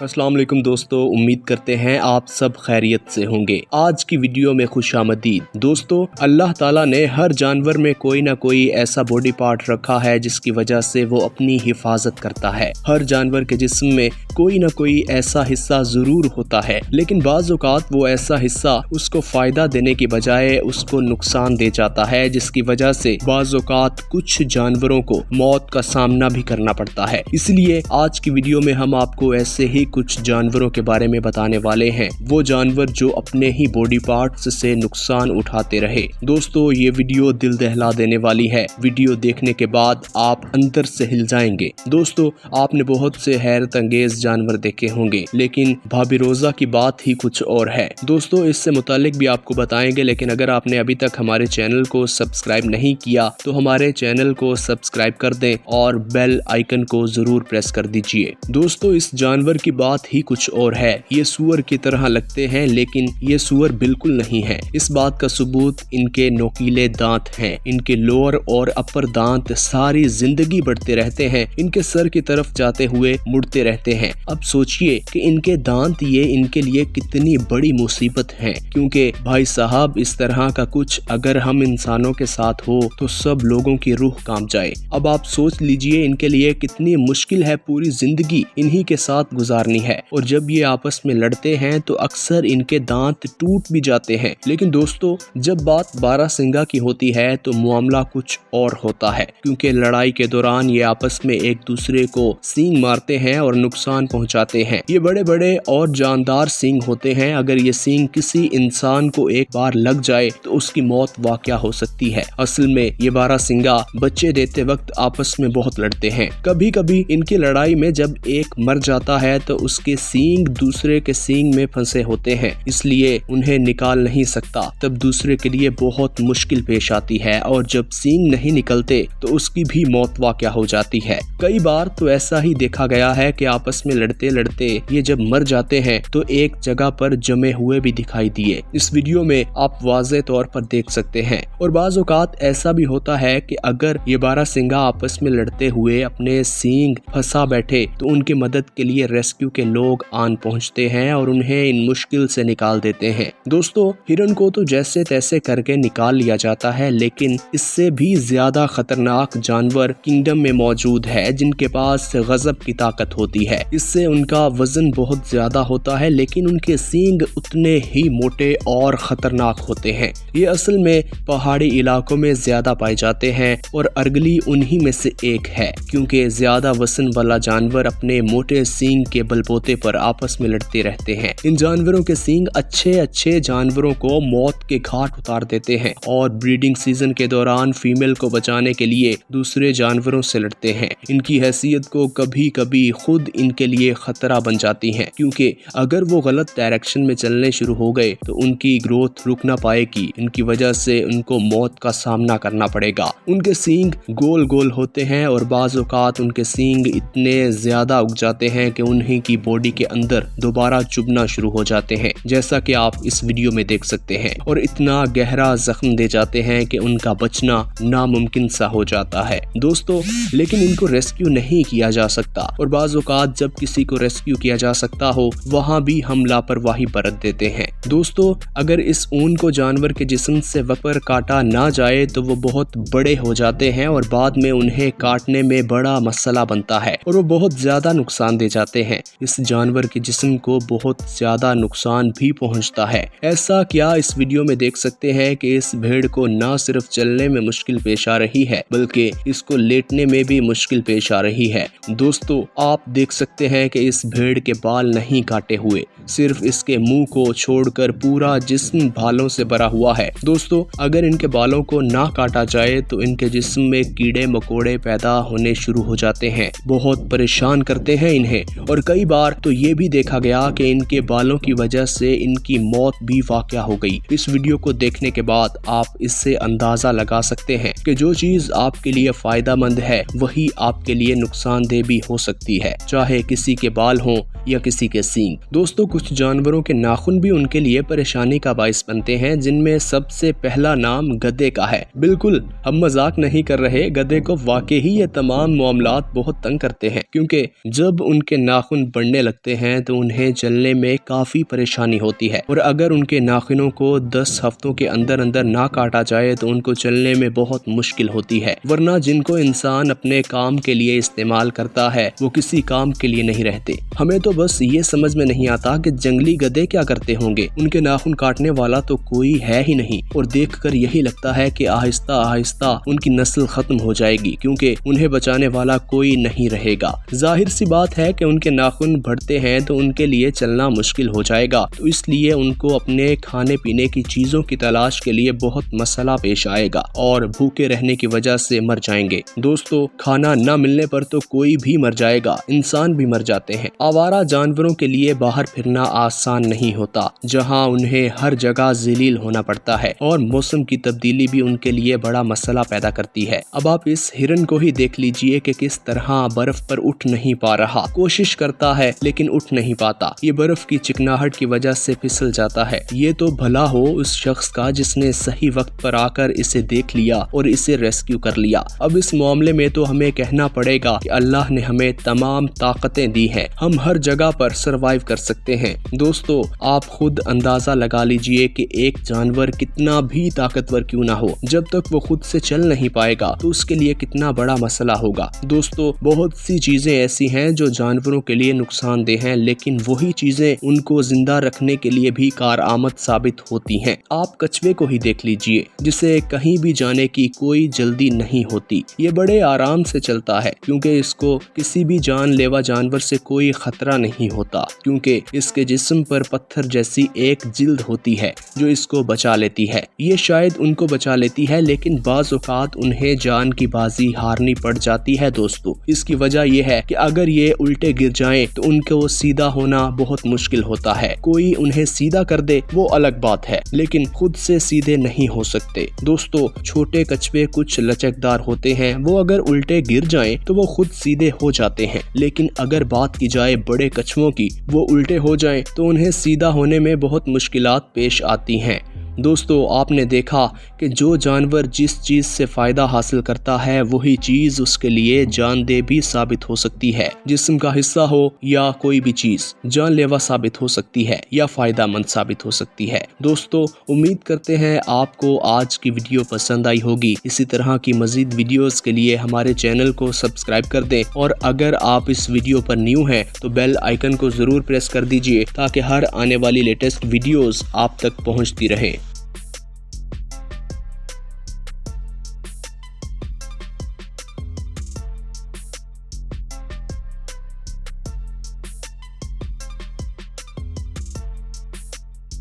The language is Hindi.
अस्सलाम वालेकुम दोस्तों, उम्मीद करते हैं आप सब खैरियत से होंगे। आज की वीडियो में खुशामदीद। दोस्तों, अल्लाह ताला ने हर जानवर में कोई ना कोई ऐसा बॉडी पार्ट रखा है जिसकी वजह से वो अपनी हिफाजत करता है। हर जानवर के जिस्म में कोई ना कोई ऐसा हिस्सा जरूर होता है, लेकिन बाज़ औक़ात वो ऐसा हिस्सा उसको फायदा देने की बजाय उसको नुकसान दे जाता है, जिसकी वजह से बाज़ औक़ात कुछ जानवरों को मौत का सामना भी करना पड़ता है। इसलिए आज की वीडियो में हम आपको ऐसे ही कुछ जानवरों के बारे में बताने वाले हैं, वो जानवर जो अपने ही बॉडी पार्ट्स से नुकसान उठाते रहे। दोस्तों, ये वीडियो दिल दहला देने वाली है। वीडियो देखने के बाद आप अंदर से हिल जाएंगे। दोस्तों, आपने बहुत से हैरत अंगेज जानवर देखे होंगे, लेकिन भाभी रोजा की बात ही कुछ और है। दोस्तों, इससे मुतालिक भी आपको बताएंगे, लेकिन अगर आपने अभी तक हमारे चैनल को सब्सक्राइब नहीं किया तो हमारे चैनल को सब्सक्राइब कर दें और बेल आइकन को जरूर प्रेस कर दीजिए। दोस्तों, इस जानवर की बात ही कुछ और है। ये सूअर की तरह लगते हैं, लेकिन ये सूअर बिल्कुल नहीं है। इस बात का सबूत इनके नोकीले दांत हैं। इनके लोअर और अपर दांत सारी जिंदगी बढ़ते रहते हैं, इनके सर की तरफ जाते हुए मुड़ते रहते हैं। अब सोचिए कि इनके दांत ये इनके लिए कितनी बड़ी मुसीबत है, क्योंकि भाई साहब, इस तरह का कुछ अगर हम इंसानों के साथ हो तो सब लोगों की रूह कांप जाए। अब आप सोच लीजिए इनके लिए कितनी मुश्किल है पूरी जिंदगी इन्हीं के साथ गुजारनी है। और जब ये आपस में लड़ते हैं तो अक्सर इनके दांत टूट भी जाते हैं। लेकिन दोस्तों, जब बात बारहसिंगा की होती है तो मामला कुछ और होता है, क्योंकि लड़ाई के दौरान ये आपस में एक दूसरे को सींग मारते हैं और नुकसान पहुंचाते हैं। ये बड़े बड़े और जानदार सींग होते हैं। अगर ये सींग किसी इंसान को एक बार लग जाए तो उसकी मौत वाक़या हो सकती है। असल में ये बारहसिंगा बच्चे देते वक्त आपस में बहुत लड़ते हैं। कभी कभी इनकी लड़ाई में जब एक मर जाता है तो उसके सींग दूसरे के सींग में फंसे होते हैं, इसलिए उन्हें निकाल नहीं सकता। तब दूसरे के लिए बहुत मुश्किल पेश आती है, और जब सींग नहीं निकलते तो उसकी भी मौत वाक़या हो जाती है। कई बार तो ऐसा ही देखा गया है कि आपस में लड़ते लड़ते ये जब मर जाते हैं तो एक जगह पर जमे हुए भी दिखाई दिए। इस वीडियो में आप वाज़े तौर पर देख सकते हैं। और बाज़ औक़ात ऐसा भी होता है कि अगर ये बारहसिंगा आपस में लड़ते हुए अपने सींग फंसा बैठे तो उनकी मदद के लिए रेस्क्यू के लोग आन पहुंचते हैं और उन्हें इन मुश्किल से निकाल देते हैं। दोस्तों, हिरन को तो जैसे तैसे करके निकाल लिया जाता है, लेकिन इससे भी ज्यादा खतरनाक जानवर किंगडम में मौजूद है, जिनके पास गजब की ताकत होती है। इससे उनका वजन बहुत ज्यादा होता है, लेकिन उनके सींग उतने ही मोटे और खतरनाक होते हैं। ये असल में पहाड़ी इलाकों में ज्यादा पाए जाते हैं और अर्गली उन्हीं में से एक है, क्योंकि ज्यादा वजन वाला जानवर अपने मोटे सींग के बलबूते पर आपस में लड़ते रहते हैं। इन जानवरों के सींग अच्छे जानवरों को मौत के घाट उतार देते हैं और ब्रीडिंग सीजन के दौरान फीमेल को बचाने के लिए दूसरे जानवरों से लड़ते हैं। इनकी हैसियत को कभी कभी खुद इनके लिए खतरा बन जाती है, क्योंकि अगर वो गलत डायरेक्शन में चलने शुरू हो गए तो उनकी ग्रोथ रुक ना पाएगी। इनकी वजह से उनको मौत का सामना करना पड़ेगा। उनके सींग गोल गोल होते हैं और बाज़ औक़ात उनके सींग इतने ज्यादा उग जाते हैं कि उन्हीं की बॉडी के अंदर दोबारा चुभना शुरू हो जाते हैं, जैसा कि आप इस वीडियो में देख सकते हैं, और इतना गहरा जख्म दे जाते हैं कि उनका बचना नामुमकिन सा हो जाता है। दोस्तों, लेकिन इनको रेस्क्यू नहीं किया जा सकता, और बाज़ औक़ात जब किसी को रेस्क्यू किया जा सकता हो वहाँ भी हम लापरवाही बरत देते हैं। दोस्तों, अगर इस ऊन को जानवर के जिस्म से वक्त पर काटा ना जाए तो वो बहुत बड़े हो जाते हैं और बाद में उन्हें काटने में बड़ा मसला बनता है और वो बहुत ज्यादा नुकसान दे जाते हैं। इस जानवर के जिस्म को बहुत ज्यादा नुकसान भी पहुंचता है। ऐसा क्या इस वीडियो में देख सकते हैं कि इस भेड़ को न सिर्फ चलने में मुश्किल पेश आ रही है, बल्कि इसको लेटने में भी मुश्किल पेश आ रही है। दोस्तों, आप देख सकते हैं कि इस भेड़ के बाल नहीं काटे हुए, सिर्फ इसके मुंह को छोड़कर पूरा जिस्म बालों से भरा हुआ है। दोस्तों, अगर इनके बालों को ना काटा जाए तो इनके जिस्म में कीड़े मकोड़े पैदा होने शुरू हो जाते हैं, बहुत परेशान करते हैं इन्हें। और कई बार तो ये भी देखा गया कि इनके बालों की वजह से इनकी मौत भी वाक़या हो गई। इस वीडियो को देखने के बाद आप इससे अंदाजा लगा सकते हैं कि जो चीज आपके लिए फायदेमंद है वही आपके लिए नुकसानदेह भी हो सकती है, चाहे किसी के बाल हों या किसी के सींग। दोस्तों, कुछ जानवरों के नाखून भी उनके लिए परेशानी का बाइस बनते हैं, जिनमें सबसे पहला नाम गधे का है। बिल्कुल, हम मजाक नहीं कर रहे। गधे को वाकई ही ये तमाम मामलात बहुत तंग करते हैं, क्योंकि जब उनके नाखून बढ़ने लगते हैं तो उन्हें जलने में काफ़ी परेशानी होती है, और अगर उनके नाखूनों को 10 हफ्तों के अंदर अंदर ना काटा जाए तो उनको चलने में बहुत मुश्किल होती है। वरना जिनको इंसान अपने काम के लिए इस्तेमाल करता है वो किसी काम के लिए नहीं रहते। हमें तो बस ये समझ में नहीं आता कि जंगली गधे क्या करते होंगे, उनके नाखून काटने वाला तो कोई है ही नहीं, और देखकर यही लगता है कि आहिस्ता आहिस्ता उनकी नस्ल खत्म हो जाएगी, क्योंकि उन्हें बचाने वाला कोई नहीं रहेगा। जाहिर सी बात है कि उनके नाखून बढ़ते हैं तो उनके लिए चलना मुश्किल हो जाएगा, तो इसलिए उनको अपने खाने पीने की चीजों की तलाश के लिए बहुत मसला पेश आएगा और भूखे रहने की वजह से मर जाएंगे। दोस्तों, खाना न मिलने पर तो कोई भी मर जाएगा, इंसान भी मर जाते हैं। आवारा जानवरों के लिए बाहर फिरना आसान नहीं होता, जहां उन्हें हर जगह ज़लील होना पड़ता है, और मौसम की तब्दीली भी उनके लिए बड़ा मसला पैदा करती है। अब आप इस हिरन को ही देख लीजिए कि किस तरह बर्फ पर उठ नहीं पा रहा, कोशिश करता है लेकिन उठ नहीं पाता। ये बर्फ की चिकनाहट की वजह से फिसल जाता है। ये तो भला हो उस शख्स का जिसने सही वक्त पर आकर इसे देख लिया और इसे रेस्क्यू कर लिया। अब इस मामले में तो हमें कहना पड़ेगा कि अल्लाह ने हमें तमाम ताकतें दी हैं, हम हर जगह पर सरवाइव कर सकते हैं। दोस्तों, आप खुद अंदाजा लगा लीजिए कि एक जानवर कितना भी ताकतवर क्यों ना हो, जब तक वो खुद से चल नहीं पाएगा तो उसके लिए कितना बड़ा मसला होगा। दोस्तों, बहुत सी चीजें ऐसी हैं जो जानवरों के लिए नुकसानदेह हैं, लेकिन वही चीजें उनको जिंदा रखने के लिए भी कारआमद साबित होती हैं। आप कछुए को ही देख लीजिए, जिसे कहीं भी जाने की कोई जल्दी नहीं होती। ये बड़े आराम से चलता है क्योंकि इसको किसी भी जानलेवा जानवर से कोई खतरा नहीं होता, क्योंकि इसके जिस्म पर पत्थर जैसी एक जिल्द होती है जो इसको बचा लेती है। ये शायद उनको बचा लेती है, लेकिन बाज़ औक़ात उन्हें जान की बाजी हारनी पड़ जाती है। दोस्तों, इसकी वजह यह है कि अगर ये उल्टे गिर जाएं तो उनको सीधा होना बहुत मुश्किल होता है। कोई उन्हें सीधा कर दे वो अलग बात है, लेकिन खुद से सीधे नहीं हो सकते। दोस्तों, छोटे कछुए कुछ लचकदार होते हैं, वो अगर उल्टे गिर जाएं तो वो खुद सीधे हो जाते हैं, लेकिन अगर बात की जाए बड़े कछुओं की, वो उल्टे हो जाएं तो उन्हें सीधा होने में बहुत मुश्किलात पेश आती हैं। दोस्तों, आपने देखा कि जो जानवर जिस चीज़ से फ़ायदा हासिल करता है वही चीज़ उसके लिए जानदेह भी साबित हो सकती है। जिस्म का हिस्सा हो या कोई भी चीज़ जानलेवा साबित हो सकती है या फ़ायदा मंद साबित हो सकती है। दोस्तों, उम्मीद करते हैं आपको आज की वीडियो पसंद आई होगी। इसी तरह की मज़ीद वीडियोज़ के लिए हमारे चैनल को सब्सक्राइब कर दें, और अगर आप इस वीडियो पर न्यू हैं तो बेल आइकन को ज़रूर प्रेस कर दीजिए ताकि हर आने वाली लेटेस्ट वीडियोज़ आप तक पहुँचती रहें।